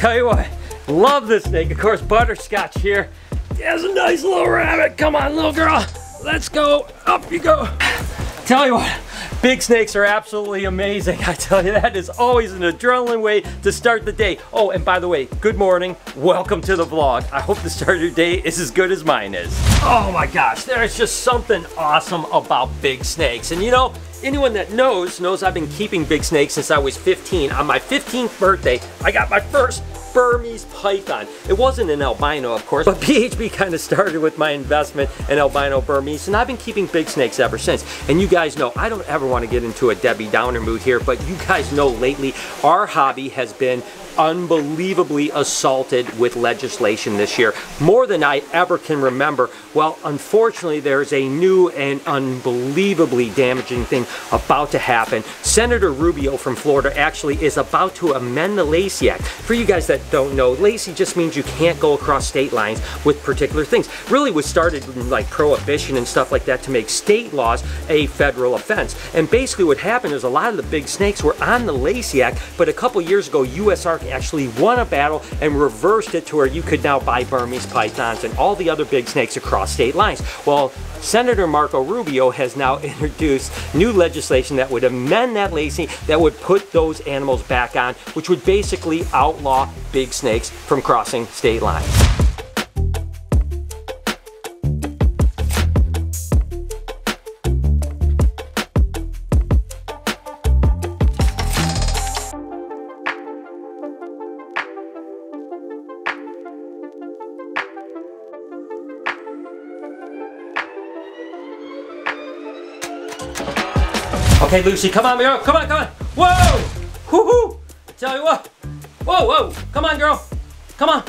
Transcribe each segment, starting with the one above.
tell you what, love this snake. Of course, Butterscotch here. He has a nice little rabbit. Come on, little girl. Let's go. Up you go. Tell you what, big snakes are absolutely amazing. I tell you, that is always an adrenaline way to start the day. Oh, and by the way, good morning. Welcome to the vlog. I hope the start of your day is as good as mine is. Oh my gosh, there's just something awesome about big snakes. And you know, anyone that knows I've been keeping big snakes since I was 15. On my 15th birthday, I got my first Burmese python. It wasn't an albino, of course, but BHB kind of started with my investment in albino Burmese, and I've been keeping big snakes ever since. And you guys know, I don't ever want to get into a Debbie Downer mood here, but you guys know lately, our hobby has been unbelievably assaulted with legislation this year, more than I ever can remember. Well, unfortunately, there's a new and unbelievably damaging thing about to happen. Senator Rubio from Florida actually is about to amend the Lacey Act. For you guys that don't know, Lacey just means you can't go across state lines with particular things. Really was started in like prohibition and stuff like that to make state laws a federal offense. And basically what happened is a lot of the big snakes were on the Lacey Act, but a couple years ago, USARK actually won a battle and reversed it to where you could now buy Burmese pythons and all the other big snakes across state lines. Well, Senator Marco Rubio has now introduced new legislation that would amend that Lacey, that would put those animals back on, which would basically outlaw big snakes from crossing state lines. Okay, Lucy, come on, girl. Come on, come on. Whoa! Woo-hoo! Tell you what. Whoa, whoa. Come on, girl. Come on.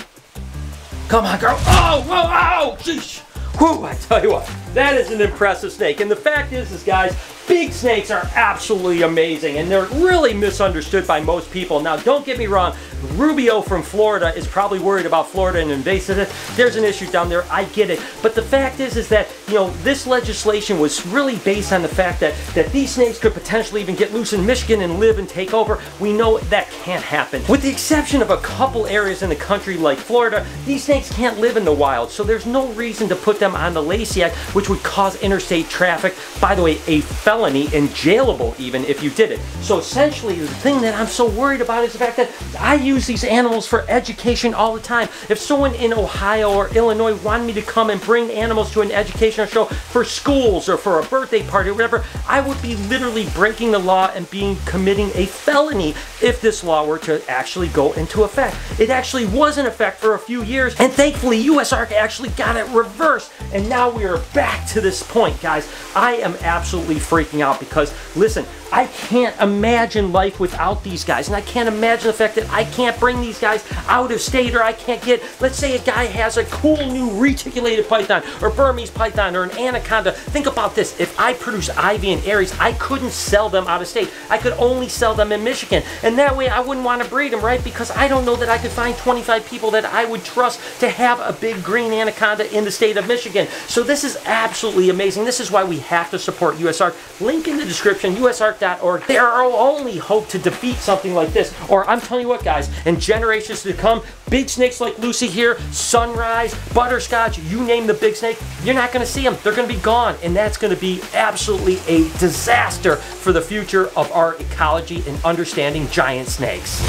Come on, girl. Oh, whoa, ow! Sheesh. Whoo, I tell you what. That is an impressive snake. And the fact is guys, big snakes are absolutely amazing, and they're really misunderstood by most people. Now, don't get me wrong, Rubio from Florida is probably worried about Florida and invasiveness. There's an issue down there, I get it. But the fact is that, you know, this legislation was really based on the fact that these snakes could potentially even get loose in Michigan and live and take over. We know that can't happen. With the exception of a couple areas in the country like Florida, these snakes can't live in the wild, so there's no reason to put them on the Lacey Act, which would cause interstate traffic. By the way, a felony and jailable even if you did it. So essentially, the thing that I'm so worried about is the fact that I use these animals for education all the time. If someone in Ohio or Illinois wanted me to come and bring animals to an educational show for schools or for a birthday party or whatever, I would be literally breaking the law and committing a felony if this law were to actually go into effect. It actually was in effect for a few years, and thankfully USARK actually got it reversed, and now we are back to this point, guys. I am absolutely freaking out because, listen, I can't imagine life without these guys, and I can't imagine the fact that I can't bring these guys out of state, or I can't get, let's say a guy has a cool new reticulated python or Burmese python or an anaconda. Think about this, if I produce Ivy and Aries, I couldn't sell them out of state. I could only sell them in Michigan, and that way I wouldn't want to breed them, right? Because I don't know that I could find 25 people that I would trust to have a big green anaconda in the state of Michigan. So this is absolutely amazing. This is why we have to support USARK. Link in the description, usark.org. They are our only hope to defeat something like this. Or I'm telling you what, guys, in generations to come, big snakes like Lucy here, Sunrise, Butterscotch, you name the big snake, you're not going to see them. They're going to be gone, and that's going to be absolutely a disaster for the future of our ecology and understanding giant snakes.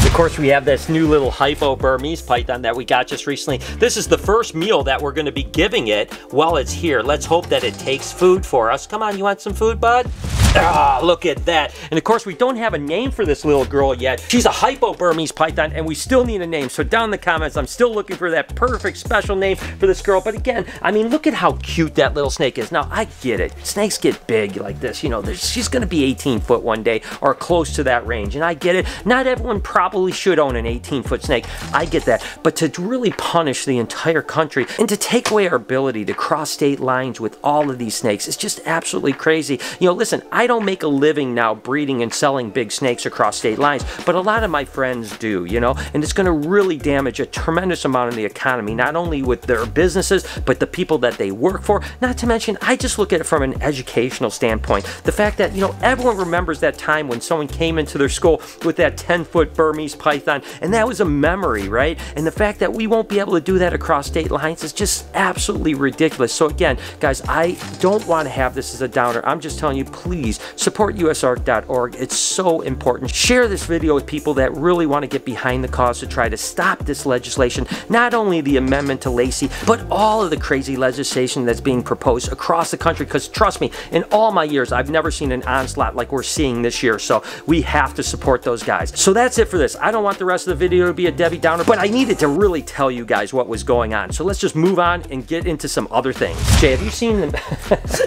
Of course, we have this new little Hypo Burmese python that we got just recently. This is the first meal that we're going to be giving it while it's here. Let's hope that it takes food for us. Come on, you want some food, bud? Ah, look at that. And of course, we don't have a name for this little girl yet. She's a Hypo Burmese python, and we still need a name. So down in the comments, I'm still looking for that perfect special name for this girl. But again, I mean, look at how cute that little snake is. Now, I get it. Snakes get big like this. You know, she's going to be 18 foot one day or close to that range. And I get it. Not everyone probably should own an 18-foot snake. I get that. But to really punish the entire country and to take away our ability to cross state lines with all of these snakes is just absolutely crazy. You know, listen, I I don't make a living now breeding and selling big snakes across state lines, but a lot of my friends do, you know, and it's going to really damage a tremendous amount of the economy, not only with their businesses, but the people that they work for. Not to mention, I just look at it from an educational standpoint. The fact that, you know, everyone remembers that time when someone came into their school with that 10-foot Burmese python, and that was a memory, right? And the fact that we won't be able to do that across state lines is just absolutely ridiculous. So again, guys, I don't want to have this as a downer. I'm just telling you, please support usark.org. It's so important. Share this video with people that really want to get behind the cause to try to stop this legislation, not only the amendment to Lacey, but all of the crazy legislation that's being proposed across the country, because trust me, in all my years, I've never seen an onslaught like we're seeing this year, so we have to support those guys. So that's it for this. I don't want the rest of the video to be a Debbie Downer, but I needed to really tell you guys what was going on. So let's just move on and get into some other things. Jay, have you seen them?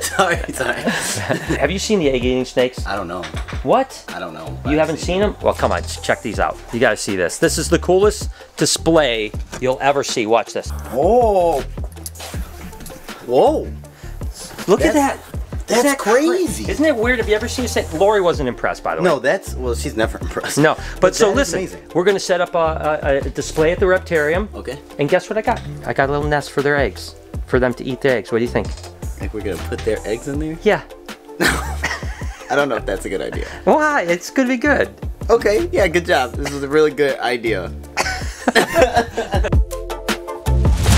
sorry. Have you seen the egg-eating snakes? I don't know. What? I don't know. You haven't seen them? Well, come on, check these out. You gotta see this. This is the coolest display you'll ever see. Watch this. Oh. Whoa. Look at that. That's crazy. Isn't it weird? Have you ever seen a snake? Lori wasn't impressed, by the way. No, well, she's never impressed. No, but so listen, amazing. We're gonna set up a display at the Reptarium. Okay. And guess what I got? I got a little nest for their eggs, for them to eat their eggs. What do you think? Like we're gonna put their eggs in there? Yeah. I don't know if that's a good idea. Why? It's gonna be good. Okay, yeah, good job. This is a really good idea.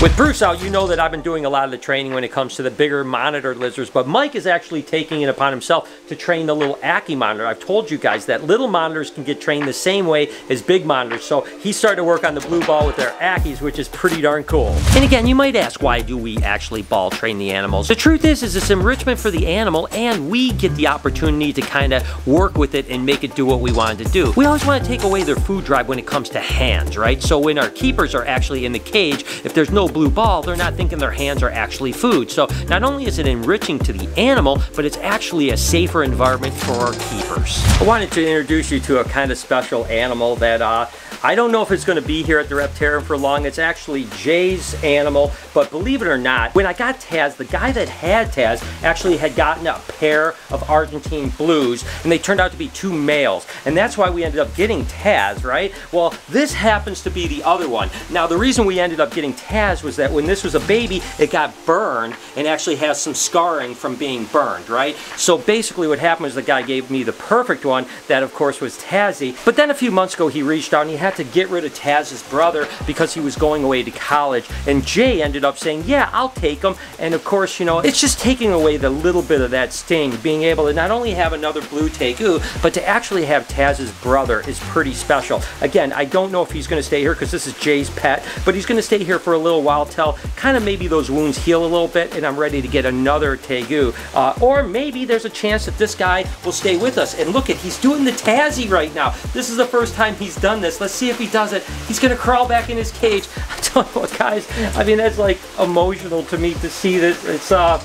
With Bruce out, you know that I've been doing a lot of the training when it comes to the bigger monitored lizards, but Mike is actually taking it upon himself to train the little Ackie monitor. I've told you guys that little monitors can get trained the same way as big monitors, so he started to work on the blue ball with their Ackies, which is pretty darn cool. And again, you might ask, why do we actually ball train the animals? The truth is it's enrichment for the animal, and we get the opportunity to kind of work with it and make it do what we want it to do. We always want to take away their food drive when it comes to hands, right? So when our keepers are actually in the cage, if there's no blue ball, they're not thinking their hands are actually food. So not only is it enriching to the animal, but it's actually a safer environment for our keepers. I wanted to introduce you to a kind of special animal that I don't know if it's going to be here at the Reptarium for long. It's actually Jay's animal, but believe it or not, when I got Taz, the guy that had Taz actually had gotten a pair of Argentine blues, and they turned out to be 2 males, and that's why we ended up getting Taz, right? Well, this happens to be the other one. Now, the reason we ended up getting Taz was that when this was a baby, it got burned and actually has some scarring from being burned, right? So basically what happened was the guy gave me the perfect one, that of course was Tazzy, but then a few months ago he reached out and he had to get rid of Taz's brother because he was going away to college, and Jay ended up saying, yeah, I'll take him. And of course, you know, it's just taking away the little bit of that sting, being able to not only have another blue tegu, but to actually have Taz's brother is pretty special. Again, I don't know if he's going to stay here because this is Jay's pet, but he's going to stay here for a little while till kind of maybe those wounds heal a little bit and I'm ready to get another tegu. Or maybe there's a chance that this guy will stay with us. And look at, he's doing the Tazzy right now. This is the first time he's done this. Let's see if he does it. He's going to crawl back in his cage. I tell you what, guys, I mean, that's like emotional to me to see this. It's, I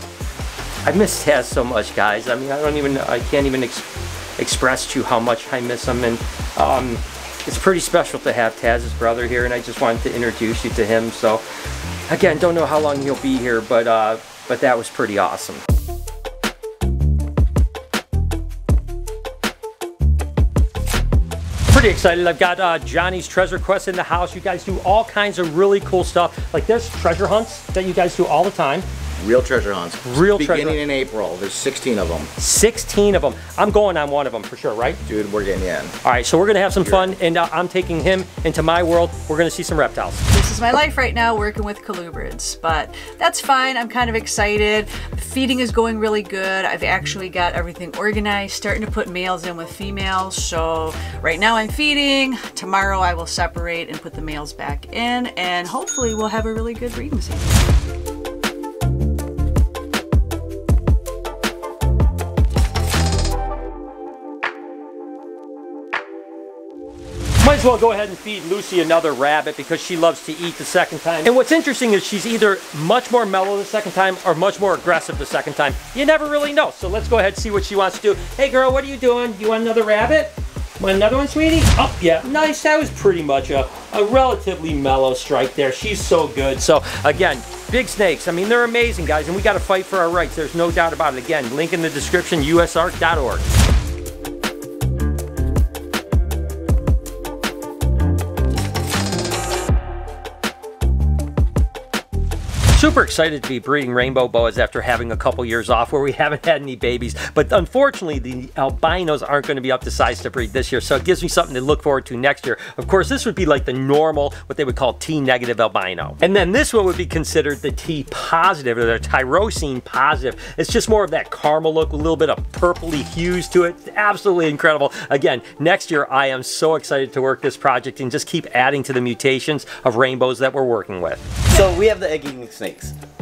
miss Taz so much, guys. I mean, I can't even express to you how much I miss him. And it's pretty special to have Taz's brother here, and I just wanted to introduce you to him. So, again, don't know how long he'll be here, but that was pretty awesome. Pretty excited. I've got Johnny's Treasure Quest in the house. You guys do all kinds of really cool stuff. Like there's treasure hunts that you guys do all the time. Real treasure hunts. Real treasure. Beginning in April. There's 16 of them. 16 of them. I'm going on one of them for sure, right? Dude, we're getting in. All right, so we're going to have some fun, and I'm taking him into my world. We're going to see some reptiles. This is my life right now, working with colubrids, but that's fine. I'm kind of excited. The feeding is going really good. I've actually got everything organized, starting to put males in with females. So right now I'm feeding. Tomorrow I will separate and put the males back in, and hopefully we'll have a really good breeding season. Might as well go ahead and feed Lucy another rabbit because she loves to eat the second time. And what's interesting is she's either much more mellow the second time or much more aggressive the second time. You never really know. So let's go ahead and see what she wants to do. Hey girl, what are you doing? You want another rabbit? Want another one, sweetie? Oh, yeah, nice. That was pretty much a relatively mellow strike there. She's so good. So, again, big snakes. I mean, they're amazing, guys, and we got to fight for our rights. There's no doubt about it. Again, link in the description, usark.org. Super excited to be breeding rainbow boas after having a couple years off where we haven't had any babies. But unfortunately, the albinos aren't going to be up to size to breed this year. So it gives me something to look forward to next year. Of course, this would be like the normal, what they would call T-negative albino. And then this one would be considered the T-positive or the tyrosine positive. It's just more of that caramel look, with a little bit of purpley hues to it. It's absolutely incredible. Again, next year, I am so excited to work this project and just keep adding to the mutations of rainbows that we're working with. So we have the Eggy Snakes.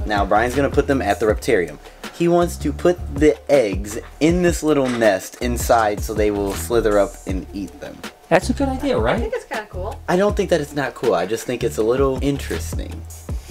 Now Brian's gonna put them at the reptarium. He wants to put the eggs in this little nest inside so they will slither up and eat them. That's a good idea, I right? think it's kind of cool. I don't think that it's not cool. I just think it's a little interesting.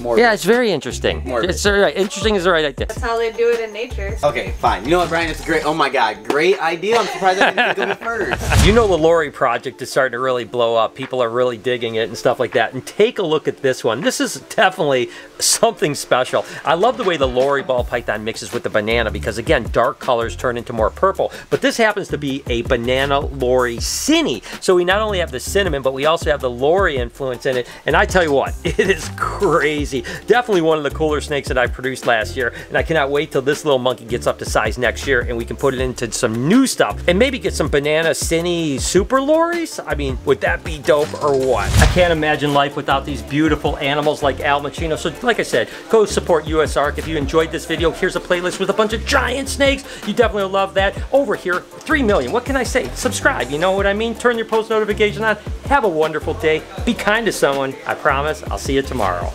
Yeah, it's very interesting. Morbid. It's right. Interesting is the right idea. That's how they do it in nature. Okay, fine. You know what, Brian? It's great. Oh my God, great idea. I'm surprised I didn't think of it first. You know the Lori project is starting to really blow up. People are really digging it and stuff like that. And take a look at this one. This is definitely something special. I love the way the Lori ball python mixes with the banana because, again, dark colors turn into more purple. But this happens to be a banana Lori cine. So we not only have the cinnamon, but we also have the Lori influence in it. And I tell you what, it is crazy. Definitely one of the cooler snakes that I produced last year. And I cannot wait till this little monkey gets up to size next year and we can put it into some new stuff and maybe get some banana cine super Loris. I mean, would that be dope or what? I can't imagine life without these beautiful animals like Al Machino. So like I said, go support USARK. If you enjoyed this video, here's a playlist with a bunch of giant snakes. You definitely will love that. Over here, 3 million. What can I say? Subscribe, you know what I mean? Turn your post notification on. Have a wonderful day. Be kind to someone. I promise. I'll see you tomorrow.